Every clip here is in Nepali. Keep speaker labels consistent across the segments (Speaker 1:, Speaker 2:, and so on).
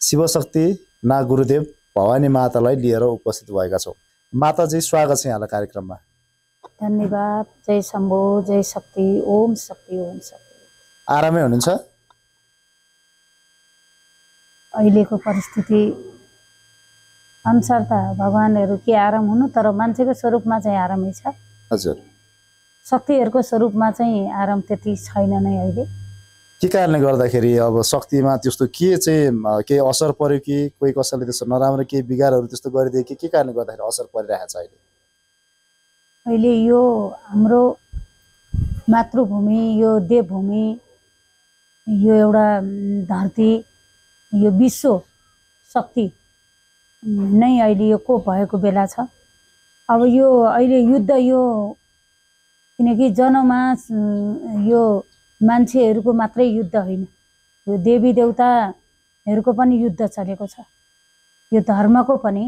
Speaker 1: शिवशक्ति ना गुरुदेव भवानी मातालाई लिएर उपस्थित भएका छौँ। माताजी स्वागत छ यहाँलाई कार्यक्रममा।
Speaker 2: धन्यवाद। जय शम्भो, जय शक्ति, ओम शक्ति, ओम शक्ति।
Speaker 1: आरामै हुनुहुन्छ?
Speaker 2: अहिलेको परिस्थिति अनुसार त भगवानहरू के आराम हुनु, तर मान्छेको स्वरूपमा चाहिँ आरामै छ।
Speaker 1: हजुर।
Speaker 2: शक्तिहरूको स्वरूपमा चाहिँ आराम त्यति छैन नै अहिले।
Speaker 1: के कारणले गर्दाखेरि अब शक्तिमा त्यस्तो के चाहिँ केही असर पर्यो कि कोही कसैले त्यस्तो नराम्रो केही बिगारहरू त्यस्तो गरिदियो कि के कारणले गर्दाखेरि असर परिरहेको छ अहिले?
Speaker 2: अहिले यो हाम्रो मातृभूमि, यो देवभूमि, यो एउटा धरती, यो विश्व शक्ति नै अहिले यो कोप भएको बेला छ। अब यो अहिले युद्ध, यो किनकि जनमास यो मान्छेहरूको मात्रै युद्ध होइन, यो देवी देवताहरूको पनि युद्ध चलेको छ। यो धर्मको पनि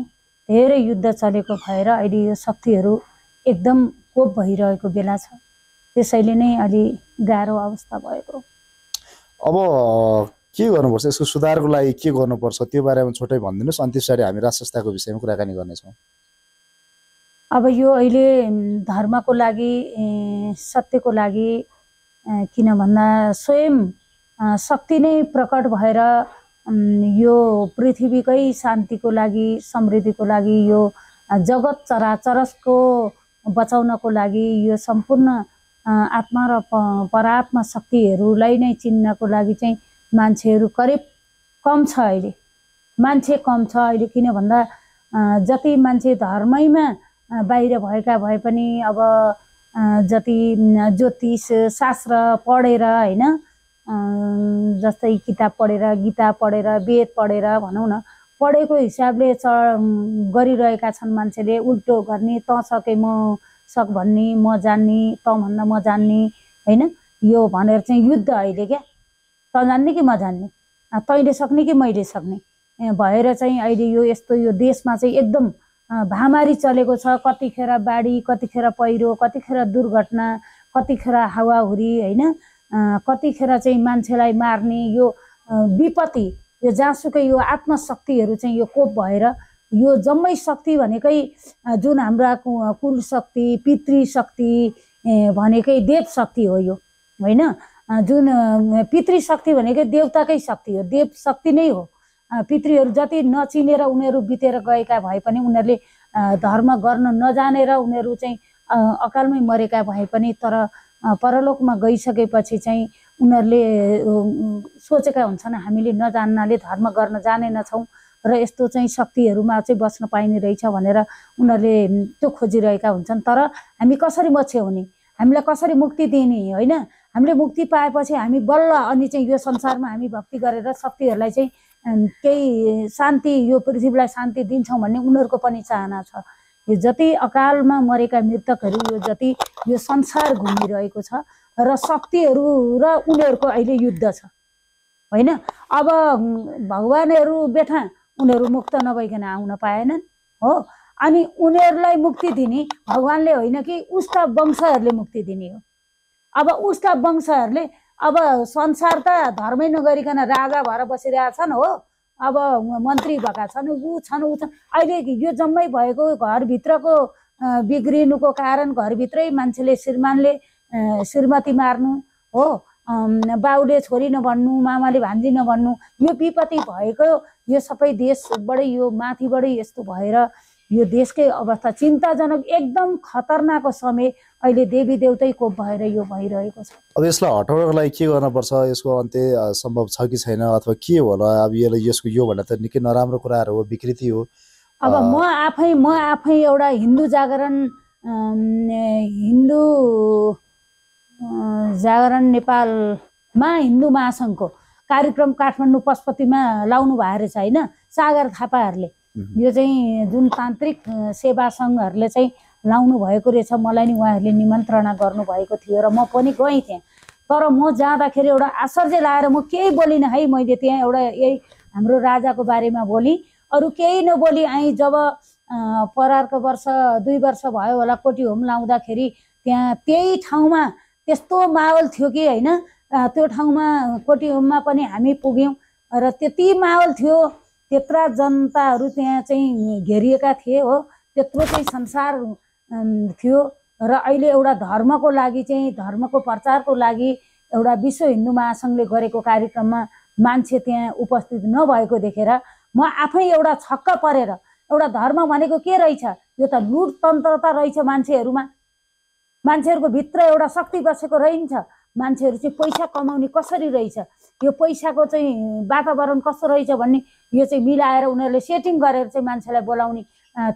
Speaker 2: धेरै युद्ध चलेको भएर अहिले यो शक्तिहरू एकदम कोप भइरहेको बेला छ। त्यसैले नै अलि गाह्रो अवस्था भएको।
Speaker 1: अब के गर्नुपर्छ, यसको सुधारको लागि के गर्नुपर्छ त्यो बारेमा छोटै भनिदिनुहोस्, अनि त्यसपछि हामी राष्ट्रसत्ताको विषयमा कुराकानी गर्नेछौँ।
Speaker 2: अब यो अहिले धर्मको लागि, सत्यको लागि, किन भन्दा स्वयं शक्ति नै प्रकट भएर यो पृथ्वीकै शान्तिको लागि, समृद्धिको लागि, यो जगत चराचरको बचाउनको लागि, यो सम्पूर्ण आत्मा र परात्मा शक्तिहरूलाई नै चिन्नको लागि चाहिँ मान्छेहरू करिब कम छ अहिले। मान्छे कम छ अहिले, किन भन्दा जति मान्छे धर्मैमा बाहिर भएका भए पनि अब जति ज्योतिष शास्त्र पढेर होइन, जस्तै किताब पढेर, गीता पढेर, वेद पढेर भनौँ न, पढेको हिसाबले गरिरहेका छन् मान्छेले। उल्टो गर्ने, त सके म सक भन्ने, म जान्ने, त भन्दा म जान्ने होइन, यो भनेर चाहिँ युद्ध अहिले क्या। त जान्ने कि म जान्ने, तैँले सक्ने कि मैले सक्ने भएर चाहिँ अहिले यो यस्तो यो देशमा चाहिँ एकदम महामारी चलेको छ। कतिखेर बाढी, कतिखेर पहिरो, कतिखेर दुर्घटना, कतिखेर हावाहुरी होइन, कतिखेर चाहिँ मान्छेलाई मार्ने यो विपत्ति, यो जहाँसुकै यो आत्मशक्तिहरू चाहिँ यो कोप भएर यो जम्मै शक्ति भनेकै जुन हाम्रा कुल शक्ति, पितृशक्ति भनेकै देव शक्ति हो यो होइन। जुन पितृशक्ति भनेकै देवताकै शक्ति हो, देव शक्ति नै हो। पितृहरू जति नचिनेर उनीहरू बितेर गएका भए पनि, उनीहरूले धर्म गर्न नजानेर उनीहरू चाहिँ अकालमै मरेका भए पनि, तर परलोकमा गइसकेपछि चाहिँ उनीहरूले सोचेका हुन्छन् हामीले नजान्नाले धर्म गर्न जानेनछौँ र यस्तो चाहिँ शक्तिहरूमा चाहिँ बस्न पाइने रहेछ भनेर उनीहरूले त्यो खोजिरहेका हुन्छन्। तर हामी कसरी मोक्ष्याउने, हामीलाई कसरी मुक्ति दिने होइन, हामीले मुक्ति पाएपछि हामी बल्ल अनि चाहिँ यो संसारमा हामी भक्ति गरेर शक्तिहरूलाई चाहिँ केही शान्ति, यो पृथ्वीलाई शान्ति दिन्छौँ भन्ने उनीहरूको पनि चाहना छ। यो जति अकालमा मरेका मृतकहरू यो जति यो संसार घुमिरहेको छ र शक्तिहरू र उनीहरूको अहिले युद्ध छ होइन। अब भगवानहरू बेठा उनीहरू मुक्त नभइकन आउन पाएनन् हो, अनि उनीहरूलाई मुक्ति दिने भगवानले होइन कि उसका वंशहरूले मुक्ति दिने हो। अब उसका वंशहरूले अब संसार त धर्मै नगरिकन राजा भएर बसिरहेछन् हो, अब मन्त्री भएका छन्, ऊ छन् ऊ छन्। अहिले यो जम्मै भएको घरभित्रको बिग्रिनुको कारण घरभित्रै मान्छेले श्रीमानले श्रीमती मार्नु हो, बाउले छोरी नभन्नु, मामाले भान्जी नभन्नु, यो विपत्ति भएको यो सबै देशबाटै यो माथिबाटै यस्तो भएर यो देशकै अवस्था चिन्ताजनक, एकदम खतरनाक समय अहिले देवी देवतै कोप भएर यो भइरहेको छ।
Speaker 1: अब यसलाई हटाउनको लागि के गर्नुपर्छ, यसको अन्त्य सम्भव छ कि छैन, अथवा के होला? अब यसको यो भन्दा त निकै नराम्रो कुराहरू हो, विकृति हो।
Speaker 2: अब म आफै एउटा हिन्दू जागरण नेपालमा हिन्दू महासङ्घको कार्यक्रम काठमाडौँ पशुपतिमा लाउनु भएको रहेछ होइन, सागर थापाहरूले। यो चाहिँ जुन तान्त्रिक सेवा सङ्घहरूले चाहिँ लाउनु भएको रहेछ, मलाई नि उहाँहरूले निमन्त्रणा गर्नुभएको थियो र म पनि गएँ त्यहाँ। तर म जाँदाखेरि एउटा आश्चर्य लागेर म केही बोलिनँ है। मैले त्यहाँ एउटा यही हाम्रो राजाको बारेमा बोलेँ, अरू केही नबोली आएँ। जब परारको वर्ष 2 वर्ष भयो होला कोटी होम लाउँदाखेरि त्यहाँ त्यही ठाउँमा त्यस्तो माहौल थियो कि होइन, त्यो ठाउँमा कोटी होममा पनि हामी पुग्यौँ र त्यति माहौल थियो त्यत्रा जनताहरू त्यहाँ चाहिँ घेरिएका थिए हो, त्यत्रो चाहिँ संसार थियो र अहिले एउटा धर्मको लागि चाहिँ धर्मको प्रचारको लागि एउटा विश्व हिन्दू महासङ्घले गरेको कार्यक्रममा मान्छे त्यहाँ उपस्थित नभएको देखेर म आफै एउटा छक्क परेर एउटा धर्म भनेको के रहेछ, यो त लुटतन्त्रता रहेछ मान्छेहरूमा, मान्छेहरूको भित्र एउटा शक्ति बसेको रहन्छ, मान्छेहरू चाहिँ पैसा कमाउने कसरी रहेछ, यो पैसाको चाहिँ वातावरण कस्तो रहेछ भन्ने यो चाहिँ मिलाएर उनीहरूले सेटिङ गरेर चाहिँ मान्छेलाई बोलाउने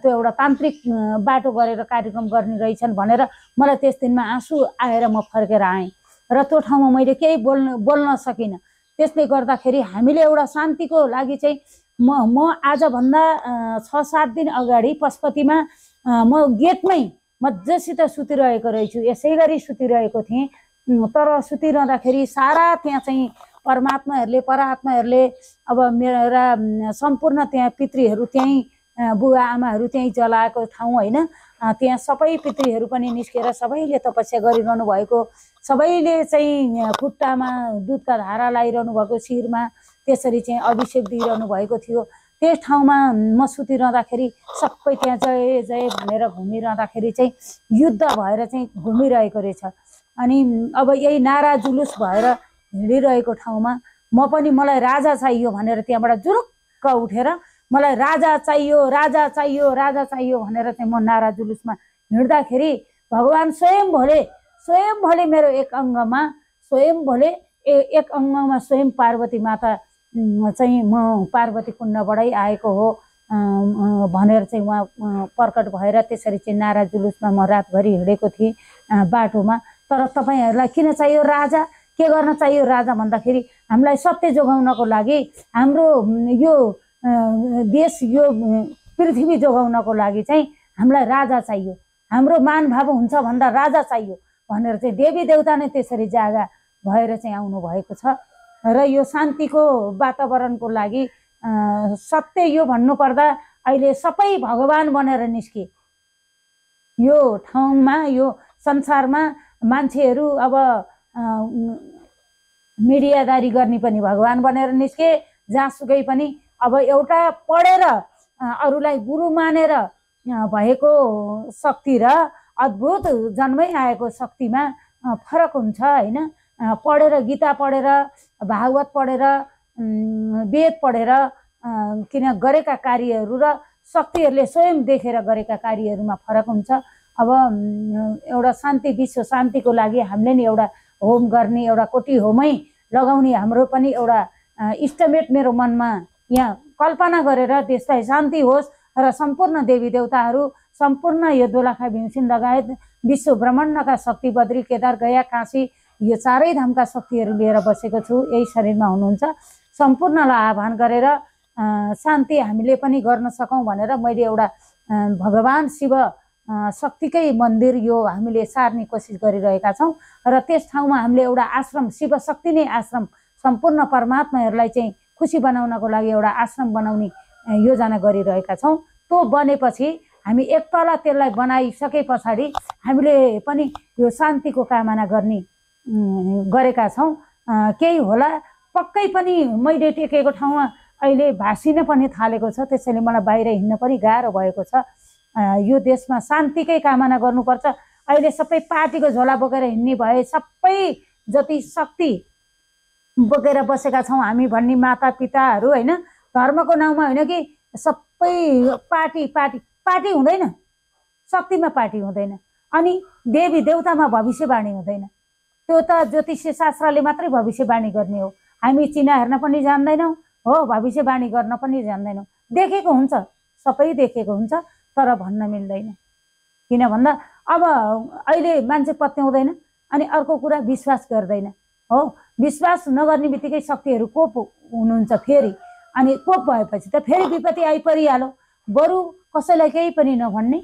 Speaker 2: त्यो एउटा तान्त्रिक बाटो गरेर कार्यक्रम गर्ने रहेछन् भनेर मलाई त्यस दिनमा आँसु आएर म फर्केर आएँ र त्यो ठाउँमा मैले केही बोल्न सकिनँ। त्यसले गर्दाखेरि हामीले एउटा शान्तिको लागि चाहिँ म आजभन्दा 6-7 दिन अगाडि पशुपतिमा म गेटमै मजासित सुतिरहेको रहेछु, यसै गरी सुतिरहेको थिएँ। तर सुतिरहँदाखेरि सारा त्यहाँ चाहिँ परमात्माहरूले परात्माहरूले अब मेरा सम्पूर्ण त्यहाँ पितृहरू त्यहीँ बुवा आमाहरू त्यहीँ जलाएको ठाउँ होइन, त्यहाँ सबै पितृहरू पनि निस्केर सबैले तपस्या गरिरहनु भएको, सबैले चाहिँ खुट्टामा दुधका धारा लगाइरहनु भएको, शिरमा त्यसरी चाहिँ अभिषेक दिइरहनु भएको थियो। त्यस ठाउँमा म सुतिरहँदाखेरि सबै त्यहाँ जय जय भनेर घुमिरहँदाखेरि चाहिँ युद्ध भएर चाहिँ घुमिरहेको रहेछ। अनि अब यही नारा जुलुस भएर हिँडिरहेको ठाउँमा म पनि मलाई राजा चाहियो भनेर त्यहाँबाट जुरुक्क उठेर मलाई राजा चाहियो राजा चाहियो राजा चाहियो भनेर चाहिँ म नारा जुलुसमा हिँड्दाखेरि भगवान् स्वयं भोले मेरो एक अङ्गमा स्वयं पार्वती माता चाहिँ म पार्वती कुण्डबाटै आएको हो भनेर चाहिँ उहाँ प्रकट भएर त्यसरी चाहिँ नारा जुलुसमा म रातभरि हिँडेको थिएँ बाटोमा। तर तपाईँहरूलाई किन चाहियो राजा, के गर्न चाहियो राजा भन्दाखेरि हामीलाई सत्य जोगाउनको लागि, हाम्रो यो देश यो पृथ्वी जोगाउनको लागि चाहिँ हामीलाई राजा चाहियो, हाम्रो मानभाव हुन्छ भन्दा राजा चाहियो भनेर चाहिँ देवी देवता नै त्यसरी जागा भएर चाहिँ आउनु भएको छ। र यो शान्तिको वातावरणको लागि सत्य यो भन्नुपर्दा अहिले सबै भगवान् बनेर निस्के यो ठाउँमा, यो संसारमा मान्छेहरू अब मिडियादारी गर्ने पनि भगवान् बनेर निस्के, जहाँसुकै पनि अब एउटा पढेर अरूलाई गुरु मानेर भएको शक्ति र अद्भुत जन्मै आएको शक्तिमा फरक हुन्छ होइन। पढेर गीता पढेर भागवत पढेर वेद पढेर किन गरेका कार्यहरू र शक्तिहरूले स्वयं देखेर गरेका कार्यहरूमा फरक हुन्छ। अब एउटा शान्ति विश्व शान्तिको लागि हामीले नि एउटा होम गर्ने, एउटा कोटी होमै लगाउने हाम्रो पनि एउटा इष्टमेट मेरो मनमा यहाँ कल्पना गरेर देशलाई शान्ति होस् र सम्पूर्ण देवी देवताहरू, सम्पूर्ण यो दोलखा भीमसेन लगायत विश्व ब्रह्माण्डका शक्ति बद्री केदार गया काशी यो चारै धामका शक्तिहरू लिएर बसेको छु, यही शरीरमा हुनुहुन्छ, सम्पूर्णलाई आह्वान गरेर शान्ति हामीले पनि गर्न सकौँ भनेर मैले एउटा भगवान् शिव शक्तिकै मन्दिर यो हामीले सार्ने कोसिस गरिरहेका छौँ र त्यस ठाउँमा हामीले एउटा आश्रम, शिव शक्ति नै आश्रम, सम्पूर्ण परमात्माहरूलाई चाहिँ खुसी बनाउनको लागि एउटा आश्रम बनाउने योजना गरिरहेका छौँ। त्यो बनेपछि हामी एक तला त्यसलाई बनाइसके पछाडि हामीले पनि यो शान्तिको कामना गरेका छौँ। केही होला पक्कै पनि मैले टेकेको ठाउँमा अहिले भासिन पनि थालेको छ, त्यसैले मलाई बाहिर हिँड्न पनि गाह्रो भएको छ। यो देशमा शान्तिकै कामना गर्नुपर्छ। अहिले सबै पार्टीको झोला बोकेर हिँड्ने भए, सबै जति शक्ति बोकेर बसेका छौँ हामी भन्ने माता पिताहरू होइन, धर्मको नाउँमा होइन कि सबै पार्टी हुँदैन, शक्तिमा पार्टी हुँदैन, अनि देवी देवतामा भविष्यवाणी हुँदैन। त्यो त ज्योतिष्य शास्त्रले मात्रै भविष्यवाणी गर्ने हो, हामी चिना हेर्न पनि जान्दैनौँ हो, भविष्यवाणी गर्न पनि जान्दैनौँ। देखेको हुन्छ, सबै देखेको हुन्छ, तर भन्न मिल्दैन। किन भन्दा अब अहिले मान्छे पत्याउँदैन अनि अर्को कुरा विश्वास गर्दैन हो। विश्वास नगर्ने बित्तिकै शक्तिहरू कोप हुनुहुन्छ फेरि, अनि कोप भएपछि त फेरि विपत्ति आइपरिहाल्यो। बरु कसैलाई केही पनि नभन्ने,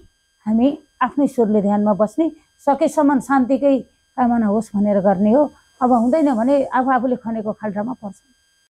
Speaker 2: हामी आफ्नै सुरले ध्यानमा बस्ने, सकेसम्म शान्तिकै कामना होस् भनेर गर्ने हो। अब हुँदैन भने आफूले खनेको खाल्टामा पर्छ।